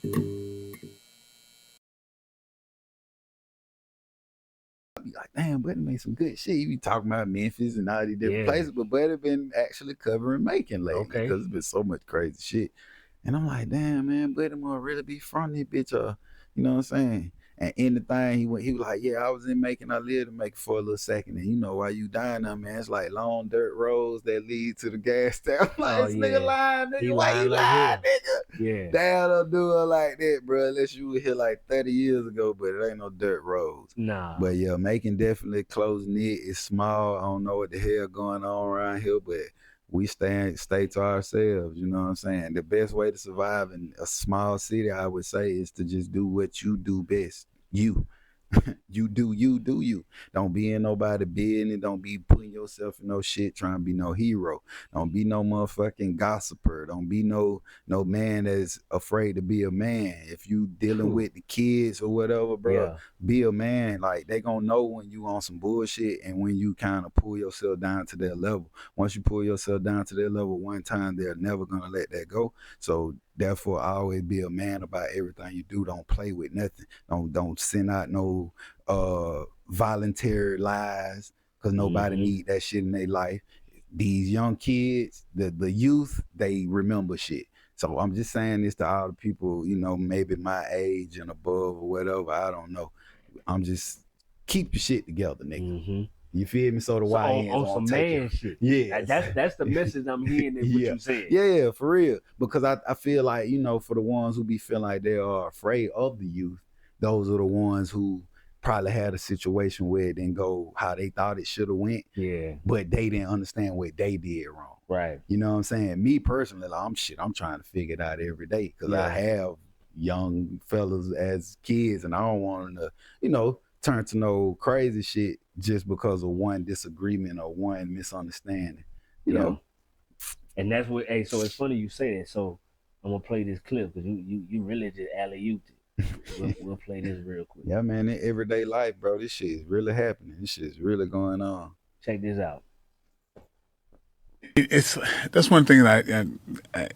I'd be like, damn, Buddy made some good shit. You be talking about Memphis and all these different places, but Buddy been actually covering Macon lately because it's been so much crazy shit. And I'm like, damn, man, Buddy must really be from this bitch, you know what I'm saying? And in the thing, he was like, yeah, I was in Macon, I lived in Macon for a little second. And you know, while you dying there, man, it's like long dirt roads that lead to the gas station. I'm like, this nigga lying, nigga. Why you lying, nigga? Yeah. Damn, don't do it like that, bro. Unless you were here like 30 years ago, but it ain't no dirt roads. Nah. But yeah, Macon definitely close knit. It's small. I don't know what the hell going on around here, but we stay to ourselves, you know what I'm saying? The best way to survive in a small city, I would say, is to just do what you do best. You. You do you. Don't be in nobody business. Don't be putting yourself in no shit trying to be no hero. Don't be no motherfucking gossiper. Don't be no man that's afraid to be a man. If you dealing with the kids or whatever, bro, be a man. Like, they gonna know when you on some bullshit and when you kind of pull yourself down to their level. Once you pull yourself down to their level one time, they're never gonna let that go. So therefore, always be a man about everything you do. Don't play with nothing. Don't send out no voluntary lies, because nobody need that shit in their life. These young kids, the youth, they remember shit. So I'm just saying this to all the people, you know, maybe my age and above or whatever. I don't know. I'm just keep your shit together, nigga. You feel me? So the YNs on some man shit. Yeah, that's the message I'm hearing in what you said. Yeah, for real. Because I feel like, you know, for the ones who be feeling like they are afraid of the youth, those are the ones who probably had a situation where it didn't go how they thought it should have went. Yeah. But they didn't understand what they did wrong. Right. You know what I'm saying? Me personally, like, I'm trying to figure it out every day, because I have young fellas as kids, and I don't want them to, you know, turn to no crazy shit just because of one disagreement or one misunderstanding, you know? And that's what, hey, so it's funny you say that. So I'm gonna play this clip because you really just alley-ooped it. We'll play this real quick. Yeah, man, in everyday life, bro, this shit is really happening. This shit is really going on. Check this out. That's one thing that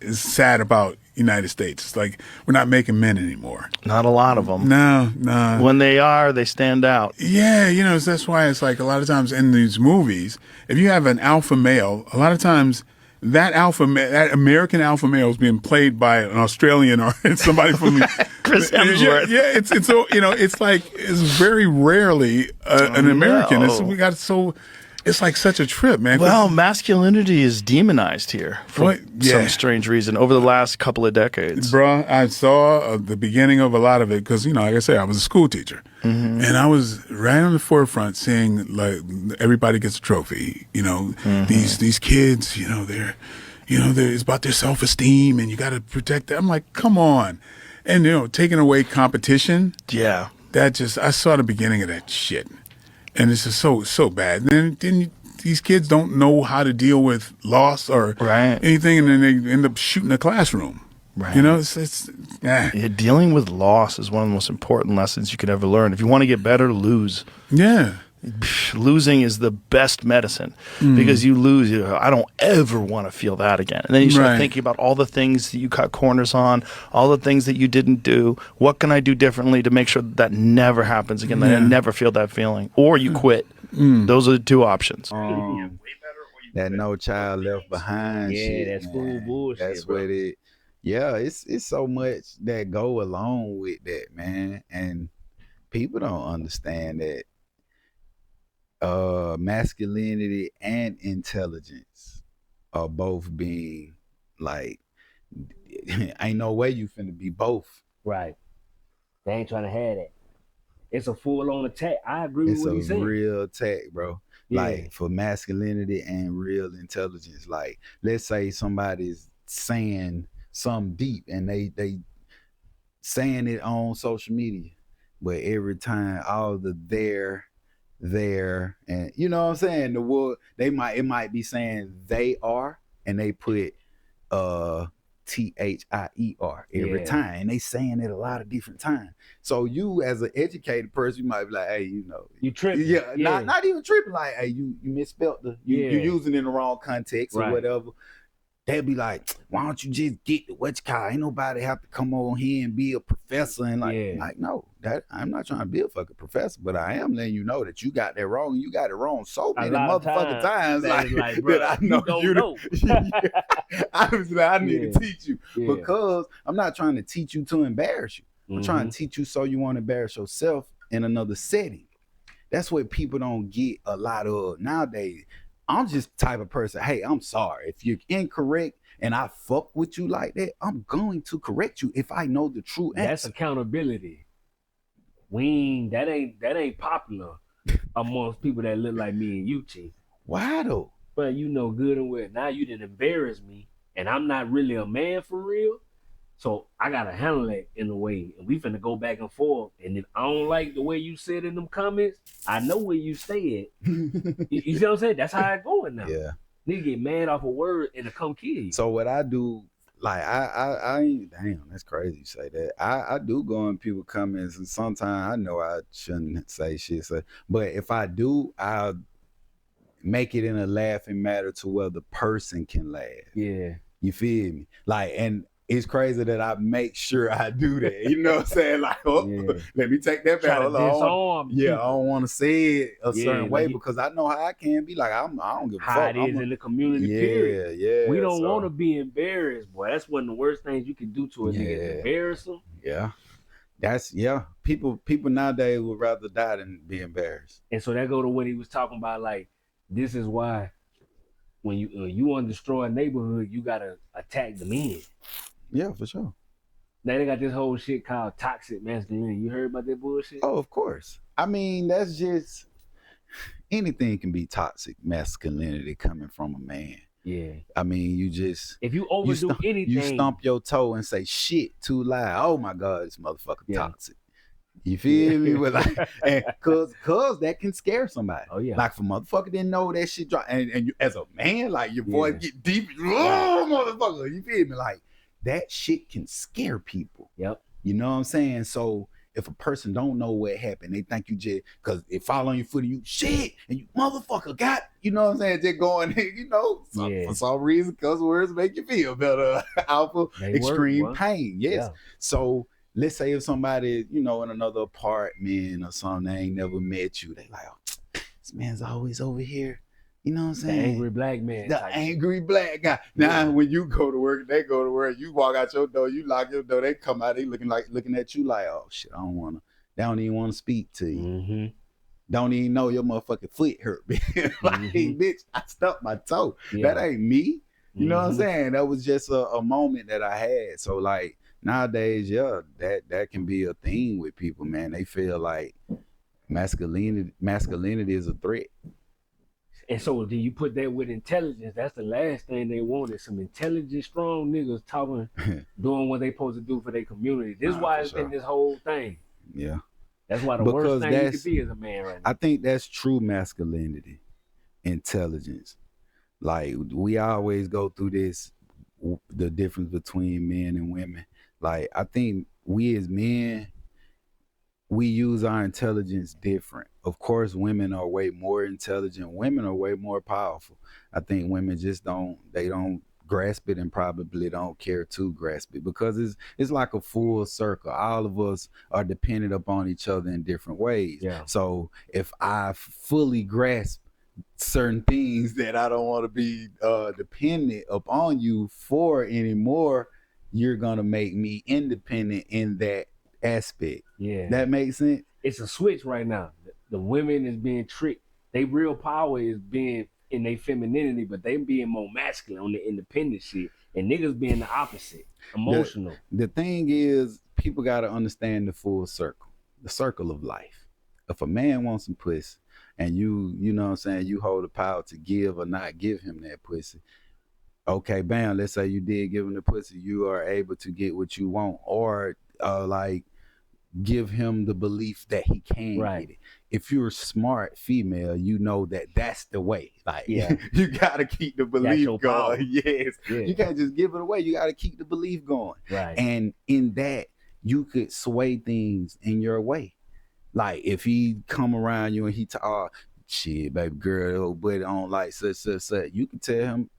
is sad about United States. It's like we're not making men anymore. Not a lot of them. No. When they are, they stand out. Yeah, you know, that's why it's like a lot of times in these movies, if you have an alpha male, a lot of times that American alpha male is being played by an Australian or somebody from Chris Hemsworth. Yeah, it's you know, it's like it's very rarely an American. No. It's like such a trip, man. Well, masculinity is demonized here for some strange reason over the last couple of decades. Bro, I saw the beginning of a lot of it because, you know, like I said, I was a school teacher. And I was right on the forefront seeing, like, everybody gets a trophy. You know, these kids, you know, it's about their self-esteem and you got to protect them. I'm like, come on. And, you know, taking away competition. Yeah. I saw the beginning of that shit. And it's just so bad. And then these kids don't know how to deal with loss or anything, and then they end up shooting the classroom. Right. You know, Yeah, dealing with loss is one of the most important lessons you could ever learn. If you want to get better, lose. Yeah. Losing is the best medicine because you lose. I don't ever want to feel that again. And then you start thinking about all the things that you cut corners on, all the things that you didn't do. What can I do differently to make sure that never happens again, that I never feel that feeling? Or you quit. Those are the two options. That No Child Left Behind shit. Yeah, that's full bullshit. That's what it. Yeah, it's so much that go along with that, man. And people don't understand that masculinity and intelligence are both being, like, ain't no way you finna be both. Right. They ain't trying to have that. It's a full-on attack. I agree with what he's saying. It's a real attack, bro. Like, for masculinity and real intelligence. Like, let's say somebody's saying something deep and they saying it on social media, but every time all the there, and you know what I'm saying, the word it might be saying they are, and they put THIER every time, and they saying it a lot of different times. So you, as an educated person, you might be like, hey, you know, you tripping. Yeah. Not even tripping, like, hey, you misspelled you using it in the wrong context or whatever. they'll be like, why don't you just get the what you call? Ain't nobody have to come on here and be a professor. And like no, that I'm not trying to be a fucking professor, but I am letting you know that you got that wrong. You got it wrong so many motherfucking times. Like bro, that I know you don't know. I need to teach you because I'm not trying to teach you to embarrass you. I'm trying to teach you so you won't embarrass yourself in another setting. That's what people don't get a lot of nowadays. I'm just the type of person, hey, I'm sorry. If you're incorrect and I fuck with you like that, I'm going to correct you if I know the true answer. That's accountability. That ain't popular amongst people that look like me and you, Chief. Why though? But you know good and well, now you didn't embarrass me and I'm not really a man for real. So I gotta handle it in a way, and we finna go back and forth. And if I don't like the way you said in them comments, I know where you stay at. You see what I'm saying? That's how it's going now. Yeah, nigga get mad off a word and to come kill you. So what I do, like I damn, that's crazy you say that. I do go in people comments, and sometimes I know I shouldn't say shit. So, but if I do, I'll make it in a laughing matter to where the person can laugh. Yeah, you feel me? Like and. It's crazy that I make sure I do that. You know what I'm saying? Like, let me take that back. I don't want to say it a certain way because I know how I can be. Like, I don't give a fuck. How it is in the community, period. Yeah. We don't want to be embarrassed, boy. That's one of the worst things you can do to a nigga. Embarrass them. Yeah. People nowadays would rather die than be embarrassed. And so that go to what he was talking about. Like, this is why when you want to destroy a neighborhood, you gotta attack the men. Yeah, for sure. Now they got this whole shit called toxic masculinity. You heard about that bullshit? Oh, of course. I mean, that's just anything can be toxic masculinity coming from a man. Yeah. I mean, you just if you overdo anything, you stomp your toe and say shit too loud. Oh my God, this motherfucker toxic. You feel me? But like, and cause that can scare somebody. Oh yeah. Like if a motherfucker didn't know that shit drop, and you as a man, like your voice get deep. Oh motherfucker, you feel me? Like. That shit can scare people. Yep. You know what I'm saying? So if a person don't know what happened, they think you just because it fall on your foot and you shit and you motherfucker got, you know what I'm saying? Just going, you know, for some reason, cuss words make you feel better. Alpha extreme pain. Yes. Yeah. So let's say if somebody, you know, in another apartment or something, they ain't never met you, they like, oh, this man's always over here. You know what I'm saying? The angry black man. The angry black guy. Now, when you go to work, they go to work, you walk out your door, you lock your door, they come out, they looking at you like, oh shit, they don't even want to speak to you. Mm-hmm. Don't even know your motherfucking foot hurt. Like, bitch, I stubbed my toe. Yeah. That ain't me. You know what I'm saying? That was just a moment that I had. So like nowadays, that can be a thing with people, man. They feel like masculinity is a threat. And so then you put that with intelligence. That's the last thing they want is some intelligent, strong niggas talking, doing what they supposed to do for their community. This is why it's been this whole thing. Yeah. That's why the worst thing you can be as a man right now. I think that's true masculinity, intelligence. Like we always go through this, the difference between men and women. Like I think we as men, we use our intelligence different. Of course, women are way more intelligent. Women are way more powerful. I think women just don't grasp it and probably don't care to grasp it because it's like a full circle. All of us are dependent upon each other in different ways. Yeah. So if I fully grasp certain things that I don't want to be dependent upon you for anymore, you're going to make me independent in that aspect. Yeah, that makes sense. It's a switch right now. The women is being tricked. They real power is being in their femininity, but they being more masculine on the independent shit, and niggas being the opposite, emotional. The thing is, people got to understand the full circle, the circle of life. If a man wants some pussy, and you know what I'm saying, you hold the power to give or not give him that pussy. Okay, bam. Let's say you did give him the pussy, you are able to get what you want, or like. Give him the belief that he can get it. If you're a smart female, you know that that's the way. Like, you gotta keep the belief going. Yes, you can't just give it away. You gotta keep the belief going. Right. And in that, you could sway things in your way. Like if he come around you and he shit, baby girl, old buddy, I don't like such. You can tell him,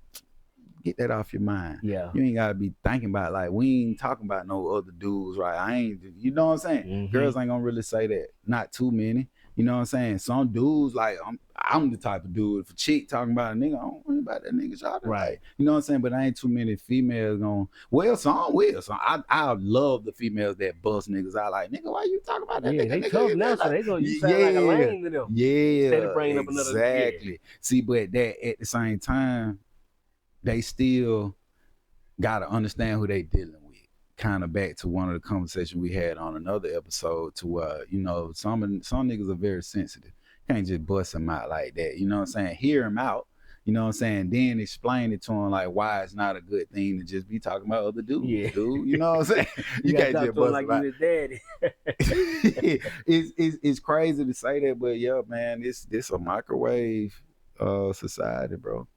get that off your mind. Yeah. You ain't gotta be thinking about like we ain't talking about no other dudes, right? I ain't, you know what I'm saying? Mhm. Girls ain't gonna really say that. Not too many. You know what I'm saying? Some dudes, like I'm the type of dude, if a chick talking about a nigga, I don't worry about that nigga shot. Right. Like, you know what I'm saying? But I ain't too many females gonna, well, some will. So I love the females that bust niggas out like, nigga, why you talking about that Yeah, nigga? they Nigga, tough you now, like, so they gonna you sound like a lame to them. Yeah, Instead of bringing up another, exactly. See, but that at the same time, they still gotta understand who they dealing with. Kind of back to one of the conversations we had on another episode to you know, some niggas are very sensitive. Can't just bust them out like that. You know what I'm saying? Hear them out. You know what I'm saying? Then explain it to them like why it's not a good thing to just be talking about other dudes, dude. You know what I'm saying? You can't just bust like them out. you his daddy. It's crazy to say that, but yeah, man, this a microwave society, bro.